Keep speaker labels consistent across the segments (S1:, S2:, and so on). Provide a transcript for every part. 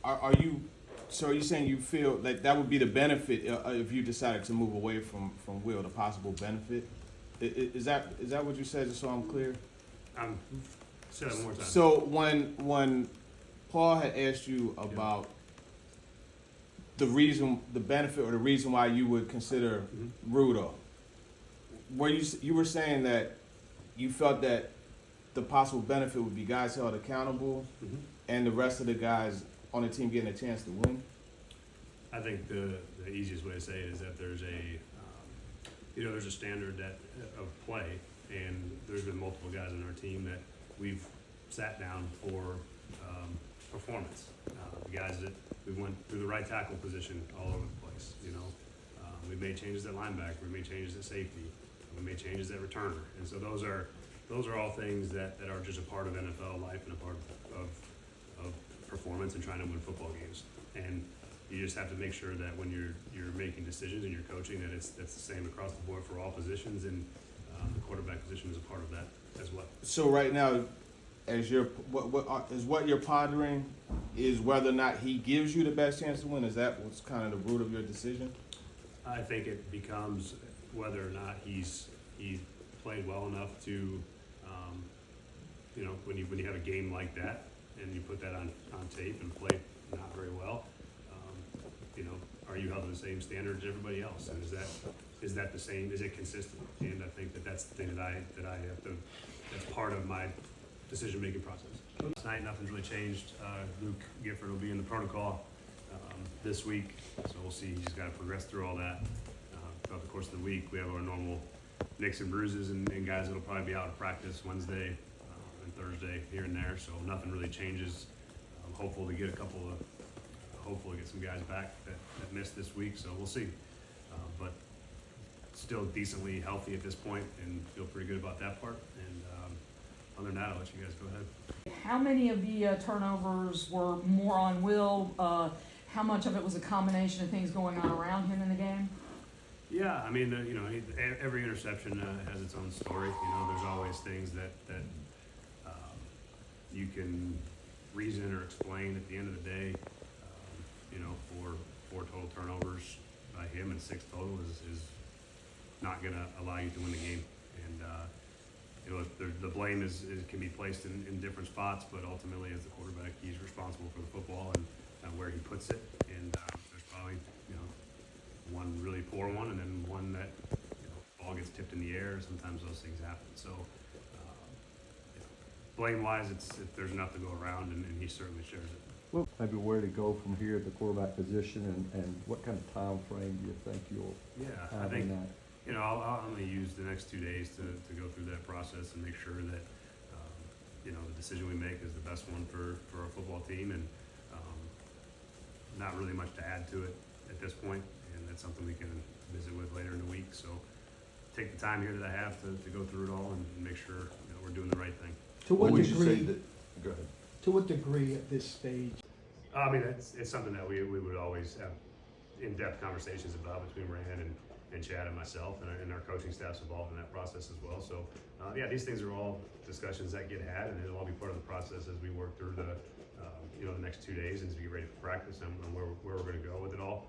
S1: are you? So are you saying you feel like that would be the benefit if you decided to move away from Will, the possible benefit? Is that what you said? Just so I'm clear.
S2: Say that one more time.
S1: So when Paul had asked you about the benefit or the reason why you would consider Rudolph, you were saying that you felt that the possible benefit would be guys held accountable and the rest of the guys on the team getting a chance to win?
S2: I think the easiest way to say it is that there's a standard of play, and there's been multiple guys on our team that we've sat down for performance. The guys that we went through the right tackle position all over the place. We made changes at linebacker, we made changes at safety, we made changes at returner, and so those are all things that are just a part of NFL life and a part of performance and trying to win football games. And you just have to make sure that when you're making decisions and you're coaching, that that's the same across the board for all positions, and the quarterback position is a part of that as well.
S1: So right now, as what you're pondering is whether or not he gives you the best chance to win. Is that what's kind of the root of your decision?
S2: I think it becomes whether or not he's played well enough to, when you have a game like that and you put that on tape and play not very well, are you held to the same standard as everybody else? And is that the same? Is it consistent? And I think that's the thing that I have to. That's part of my decision-making process. Tonight, nothing's really changed. Luke Gifford will be in the protocol this week, so we'll see. He's got to progress through all that throughout the course of the week. We have our normal nicks and bruises and guys that'll probably be out of practice Wednesday and Thursday here and there, so nothing really changes. I'm hopeful to get some guys back that missed this week, so we'll see. But still decently healthy at this point and feel pretty good about that part. And other than that, I'll let you guys go ahead.
S3: How many of the turnovers were more on Will? How much of it was a combination of things going on around him in the game?
S2: Yeah, I mean, every interception has its own story. There's always things that you can reason or explain. At the end of the day, four total turnovers by him and 6 total is not going to allow you to win the game. And the blame can be placed in different spots, but ultimately, as the quarterback, he's responsible for the football and where he puts it. And there's probably one really poor one, and then one that ball gets tipped in the air. Sometimes those things happen. So blame-wise, there's enough to go around, and he certainly shares it.
S4: Well, maybe where to go from here at the quarterback position, and what kind of time frame do you think you'll
S2: have in that? I'm going to use the next 2 days to go through that process and make sure that the decision we make is the best one for our football team, and not really much to add to it at this point, and that's something we can visit with later in the week. So take the time here that I have to go through it all and make sure we're doing the right thing.
S5: To what
S4: would you say
S5: degree?
S4: Go ahead.
S5: To what degree at this stage?
S2: I mean, it's something that we would always have in-depth conversations about between Rand and Chad and myself, and our coaching staff's involved in that process as well. So, these things are all discussions that get had, and it'll all be part of the process as we work through the next 2 days and as we get ready for practice and where we're going to go with it all.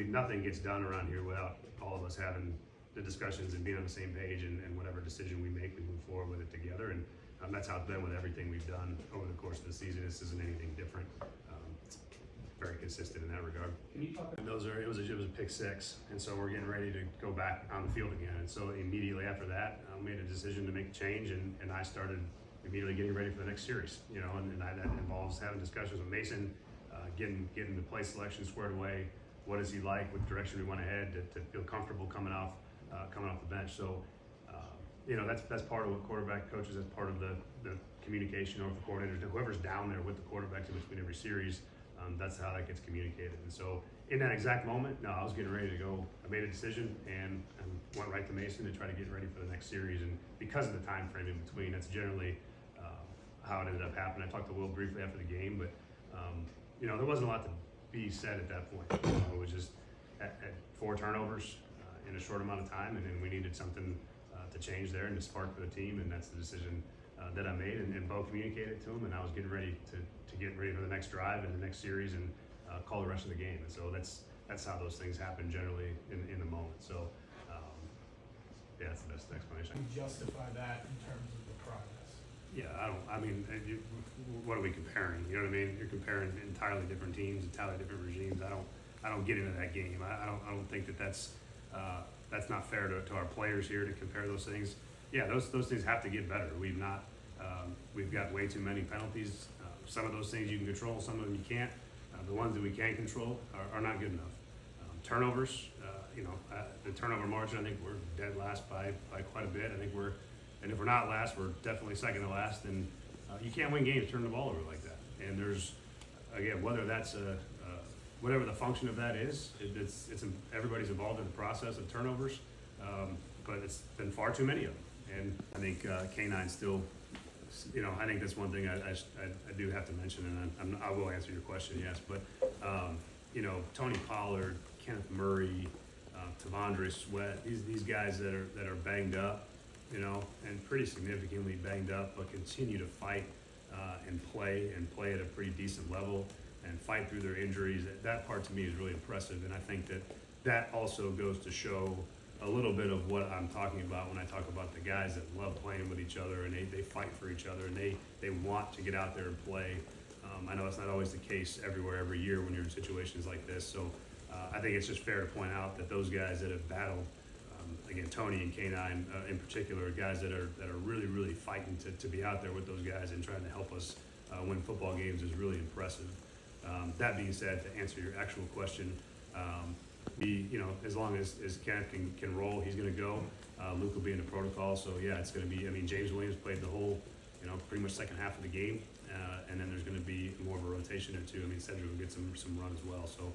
S2: Nothing gets done around here without all of us having the discussions and being on the same page, and whatever decision we make, we move forward with it together. And that's how it's been with everything we've done over the course of the season. This isn't anything different. It's very consistent in that regard.
S5: Can you talk about?
S2: It was a pick 6, and so we're getting ready to go back on the field again. And so immediately after that, I made a decision to make a change, and I started immediately getting ready for the next series. That involves having discussions with Mason, getting the play selection squared away. What is he like? What direction we want to head to feel comfortable coming off the bench. So. That's part of what quarterback coaches. That's part of the communication with the coordinators. Whoever's down there with the quarterbacks in between every series, that's how that gets communicated. And so, in that exact moment, I was getting ready to go. I made a decision and went right to Mason to try to get ready for the next series. And because of the time frame in between, that's generally how it ended up happening. I talked to Will briefly after the game, but there wasn't a lot to be said at that point. It was just at 4 turnovers in a short amount of time, and then we needed something to change there and to spark for the team, and that's the decision that I made, and Bo communicated to him, and I was getting ready to get ready for the next drive and the next series and call the rest of the game. And so that's how those things happen generally in the moment. So yeah, that's the best explanation.
S6: You justify that in terms of the progress.
S2: Yeah, what are we comparing? You know what I mean? You're comparing entirely different teams, entirely different regimes. I don't get into that game. I don't think that's not fair to our players here to compare those things. Yeah, those things have to get better. We've got way too many penalties. Some of those things you can control, some of them you can't. The ones that we can control are not good enough. Turnovers, the turnover margin, I think we're dead last by quite a bit. And if we're not last, we're definitely second to last. And you can't win games turning the ball over like that. And there's, again, whether that's whatever the function of that is, everybody's involved in the process of turnovers, but it's been far too many of them. And I think K9 still, I think that's one thing I do have to mention, and I will answer your question, yes. But Tony Pollard, Kenneth Murray, Tavondre Sweat, these guys that are banged up, and pretty significantly banged up, but continue to fight and play at a pretty decent level and fight through their injuries. That part to me is really impressive, and I think that also goes to show a little bit of what I'm talking about when I talk about the guys that love playing with each other, and they fight for each other, and they want to get out there and play. I know it's not always the case everywhere, every year when you're in situations like this, so I think it's just fair to point out that those guys that have battled, again, Tony and K9 in particular, are guys that are really, really fighting to be out there with those guys and trying to help us win football games is really impressive. That being said, to answer your actual question, as long as Kenneth can roll, he's going to go. Luke will be in the protocol, so yeah, it's going to be. James Williams played the whole, pretty much second half of the game, and then there's going to be more of a rotation or two. Cedric will get some run as well. So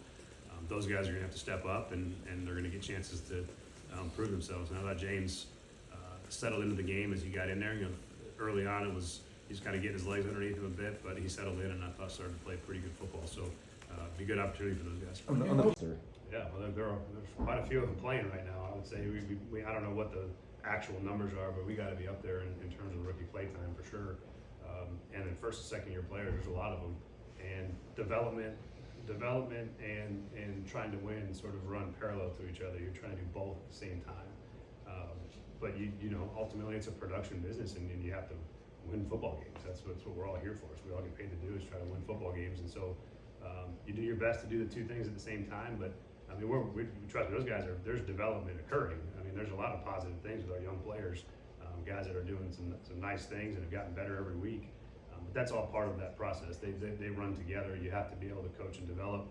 S2: those guys are going to have to step up, and they're going to get chances to prove themselves. And I thought James settled into the game as he got in there. Early on he's kind of getting his legs underneath him a bit, but he settled in, and I thought started to play pretty good football. So be a good opportunity for those guys. Yeah, well, there's quite a few of them playing right now. I would say I don't know what the actual numbers are, but we got to be up there in terms of rookie play time for sure. And then first and second year players, there's a lot of them. And development and trying to win sort of run parallel to each other. You're trying to do both at the same time. But ultimately it's a production business, and you have to win football games. That's what we're all here for. So we all get paid to do is try to win football games. And so you do your best to do the two things at the same time, but we trust me, those guys there's development occurring. There's a lot of positive things with our young players, guys that are doing some nice things and have gotten better every week. But that's all part of that process. They run together. You have to be able to coach and develop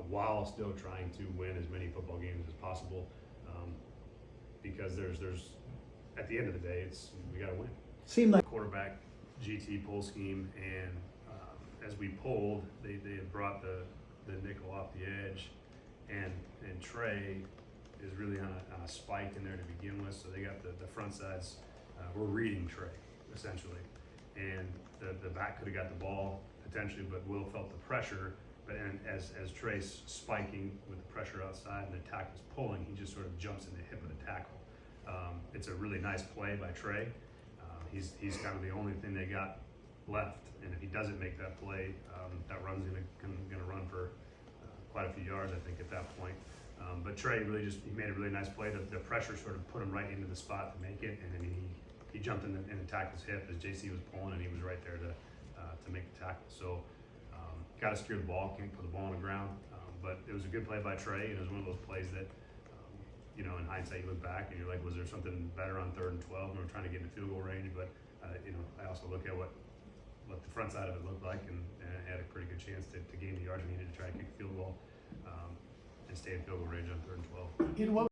S2: while still trying to win as many football games as possible. Because there's at the end of the day, we got to win.
S5: Seemed like
S2: Quarterback GT pull scheme, and as we pulled, they had brought the nickel off the edge, and Trey is really on a spike in there to begin with, so they got the front sides. We're reading Trey essentially, and the back could have got the ball potentially, but Will felt the pressure. But as Trey's spiking with the pressure outside and the tackle's pulling, he just sort of jumps in the hip of the tackle. It's a really nice play by Trey. He's kind of the only thing they got left, and if he doesn't make that play, that run's gonna run for quite a few yards, I think, at that point. But Trey he made a really nice play. The pressure sort of put him right into the spot to make it, and then he jumped in and attacked his hip as JC was pulling, and he was right there to make the tackle. So got to secure the ball, can't put the ball on the ground. But it was a good play by Trey, and it was one of those plays that, in hindsight, you look back and you're like, was there something better on 3rd and 12 when we're trying to get in field goal range? But I also look at what the front side of it looked like, and had a pretty good chance to gain the yards we needed to try to kick a field goal and stay in field goal range on 3rd and 12.
S6: in what